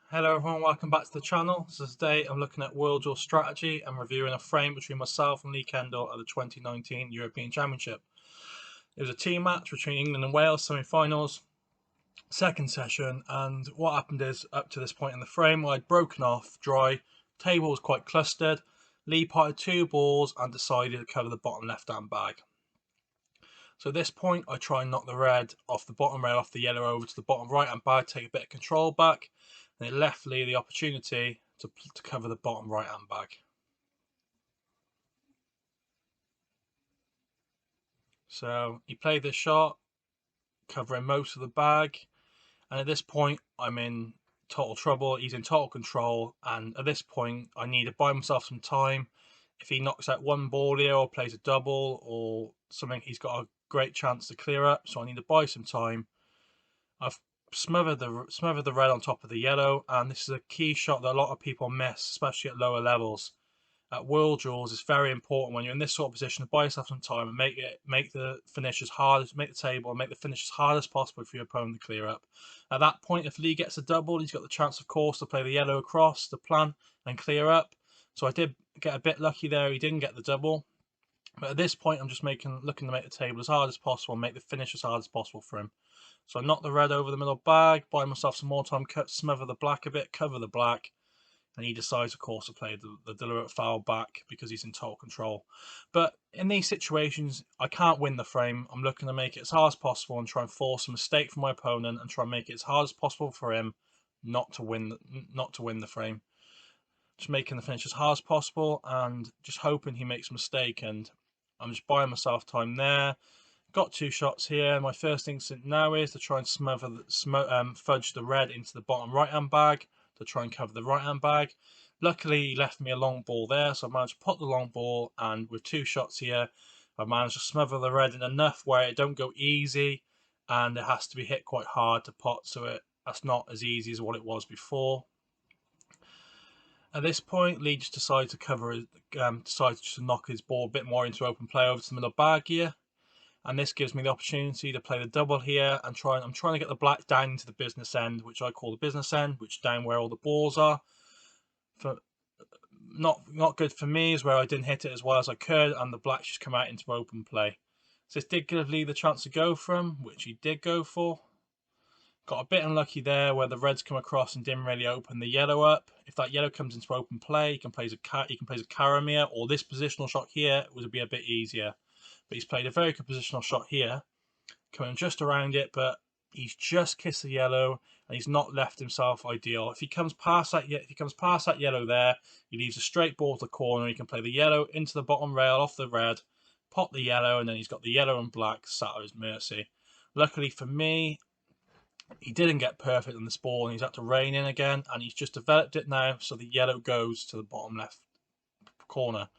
Hello everyone, welcome back to the channel. So today I'm looking at World Duel strategy and reviewing a frame between myself and Lee Kendall at the 2019 European Championship. It was a team match between England and Wales semi-finals, second session, and what happened is up to this point in the frame I'd broken off dry, table was quite clustered, Lee potted two balls and decided to cover the bottom left hand bag. So at this point I try and knock the red off the bottom rail off the yellow over to the bottom right hand bag, take a bit of control back, and it left Lee the opportunity to cover the bottom right hand bag. So he played this shot, covering most of the bag, and at this point I'm in total trouble. He's in total control, and at this point I need to buy myself some time. If he knocks out one ball here or plays a double or something, he's got a great chance to clear up, so I need to buy some time. I've smothered the red on top of the yellow, and this is a key shot that a lot of people miss, especially at lower levels. At World Duels, it's very important when you're in this sort of position to buy yourself some time and make the finish as hard, make the table and make the finish as hard as possible for your opponent to clear up. At that point, if Lee gets a double, he's got the chance, of course, to play the yellow across the plan and clear up. So I did get a bit lucky there; he didn't get the double. But at this point, I'm just looking to make the table as hard as possible and make the finish as hard as possible for him. So I knock the red over the middle bag, buy myself some more time, smother the black a bit, cover the black, and he decides, of course, to play the deliberate foul back because he's in total control. But in these situations, I can't win the frame. I'm looking to make it as hard as possible and try and force a mistake from my opponent and try and make it as hard as possible for him not to win the frame. Just making the finish as hard as possible and just hoping he makes a mistake. And I'm just buying myself time there. Got two shots here. My first instinct now is to try and fudge the red into the bottom right hand bag to try and cover the right hand bag. Luckily, he left me a long ball there, so I managed to pot the long ball, and with two shots here, I managed to smother the red in enough where it don't go easy, and it has to be hit quite hard to pot, so that's not as easy as what it was before. At this point, Lee just decided to decided to knock his ball a bit more into open play over to the middle bag here, and this gives me the opportunity to play the double here and I'm trying to get the black down into the business end, which I call the business end, which down where all the balls are. For not good for me is where I didn't hit it as well as I could, and the black just come out into open play. So this did give Lee the chance to go for him, which he did go for. Got a bit unlucky there where the reds come across and didn't really open the yellow up. If that yellow comes into open play, he can play a Karamir, or this positional shot here would be a bit easier. But he's played a very good positional shot here, coming just around it, but he's just kissed the yellow and he's not left himself ideal. If he comes past that yellow there, he leaves a straight ball to the corner. He can play the yellow into the bottom rail off the red, pot the yellow, and then he's got the yellow and black sat at his mercy. Luckily for me, he didn't get perfect on this ball and he's had to rein in again, and he's just developed it now so the yellow goes to the bottom left corner.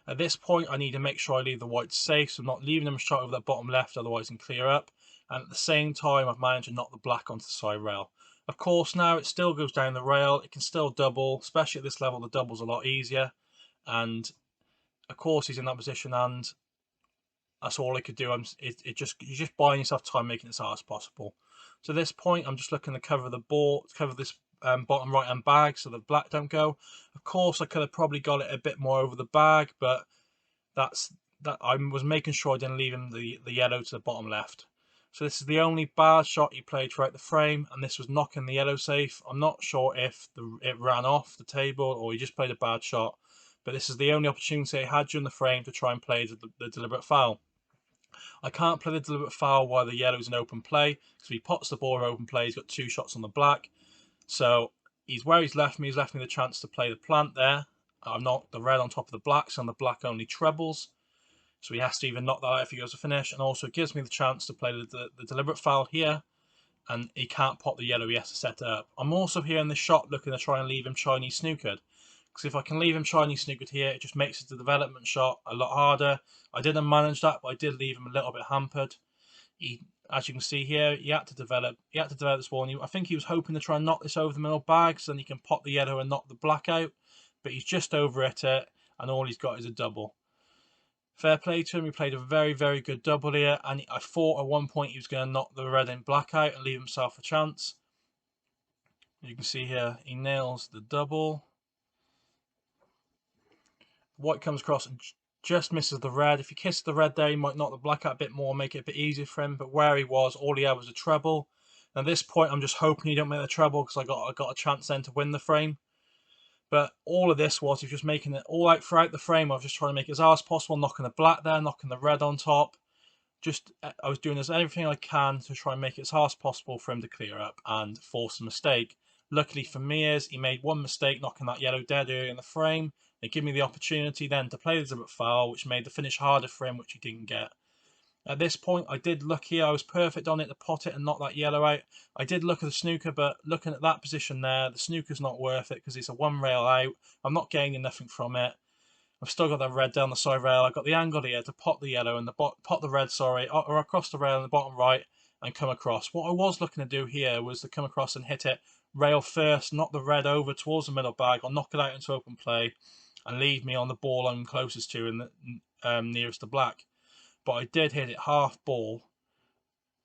At this point, I need to make sure I leave the whites safe, so I'm not leaving them shot over that bottom left, otherwise I can clear up. And at the same time, I've managed to knock the black onto the side rail. Of course, now it still goes down the rail. It can still double, especially at this level, the double's a lot easier. And of course, he's in that position, and that's all I could do. You're just buying yourself time, making it as hard as possible. So at this point, I'm just looking to cover the ball, cover this bottom right hand bag so the black don't go. Of course, I could have probably got it a bit more over the bag, but that I was making sure I didn't leave him the yellow to the bottom left. So this is the only bad shot he played throughout the frame, and this was knocking the yellow safe. I'm not sure if it ran off the table or he just played a bad shot, but this is the only opportunity I had during the frame to try and play the deliberate foul. I can't play the deliberate foul while the yellow's in open play, because if he pots the ball in open play, he's got two shots on the black. So he's left me the chance to play the plant there. I've knocked the red on top of the black, so the black only trebles. So he has to even knock that out if he goes to finish, and also it gives me the chance to play the deliberate foul here, and he can't pot the yellow, he has to set it up. I'm also here in the shot looking to try and leave him Chinese snookered, because if I can leave him Chinese snookered here, it just makes the development shot a lot harder. I didn't manage that, but I did leave him a little bit hampered. As you can see here, he had to develop this ball, and I think he was hoping to try and knock this over the middle bag so then he can pot the yellow and knock the black out, but he's just over it, and all he's got is a double. Fair play to him, he played a very, very good double here, and I thought at one point he was going to knock the red and black out and leave himself a chance. You can see here, he nails the double. White comes across and just misses the red. If he kissed the red there, he might knock the black out a bit more, make it a bit easier for him. But where he was, all he had was a treble. And at this point, I'm just hoping he don't make the treble because I got a chance then to win the frame. But all of this was just making it all out throughout the frame. I was just trying to make it as hard as possible, knocking the black there, knocking the red on top. I was doing everything I can to try and make it as hard as possible for him to clear up and force a mistake. Luckily for me he made one mistake, knocking that yellow dead early in the frame. It gave me the opportunity then to play the double foul, which made the finish harder for him, which he didn't get. At this point, I did look here. I was perfect on it to pot it and knock that yellow out. I did look at the snooker, but looking at that position there, the snooker's not worth it because it's a one rail out. I'm not gaining nothing from it. I've still got that red down the side rail. I've got the angle here to pot the yellow and pot the red, sorry, or across the rail in the bottom right and come across. What I was looking to do here was to come across and hit it rail first, knock the red over towards the middle bag, or knock it out into open play and leave me on the ball I'm closest to and nearest the black. But I did hit it half ball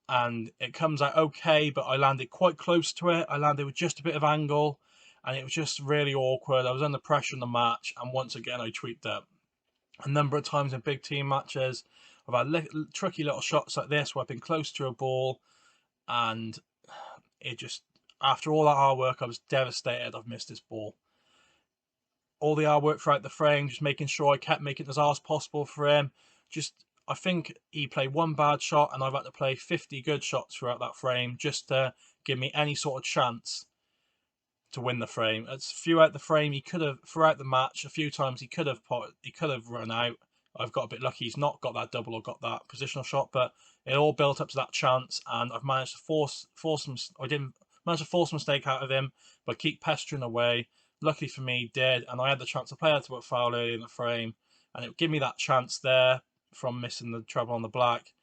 and it comes out okay, but I landed quite close to it. I landed with just a bit of angle and it was just really awkward. I was under pressure in the match, and once again I tweaked up. A number of times in big team matches, I've had tricky little shots like this where I've been close to a ball, and it just, after all that hard work, I was devastated I've missed this ball. All the hard work throughout the frame, just making sure I kept making it as hard as possible for him. I think he played one bad shot, and I've had to play 50 good shots throughout that frame just to give me any sort of chance to win the frame. It's throughout the frame, he could have, throughout the match, a few times he could have run out. I've got a bit lucky; he's not got that double or got that positional shot, but it all built up to that chance, and I've managed to force him. I didn't manage to force a mistake out of him, but keep pestering away. Luckily for me, he did, and I had the chance to play out to a foul early in the frame, and it gave me that chance there from missing the treble on the black,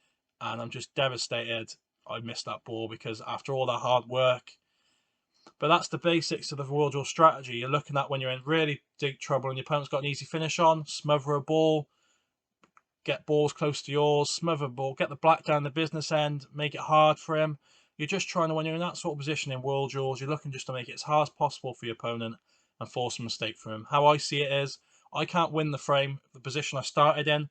and I'm just devastated I missed that ball because after all that hard work. But that's the basics of the World Duel strategy. You're looking at when you're in really deep trouble and your opponent's got an easy finish on, smother a ball, get balls close to yours, smother a ball, get the black down the business end, make it hard for him. You're just trying to, when you're in that sort of position in World Duels, you're looking just to make it as hard as possible for your opponent and force a mistake from him. How I see it is, I can't win the frame, the position I started in,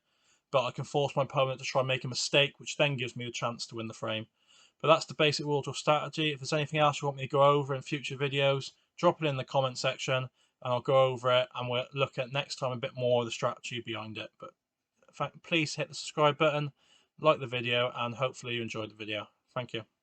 but I can force my opponent to try and make a mistake, which then gives me the chance to win the frame. But that's the basic World Duel strategy. If there's anything else you want me to go over in future videos, drop it in the comment section and I'll go over it, and we'll look at next time a bit more of the strategy behind it. But please hit the subscribe button, like the video, and hopefully you enjoyed the video. Thank you.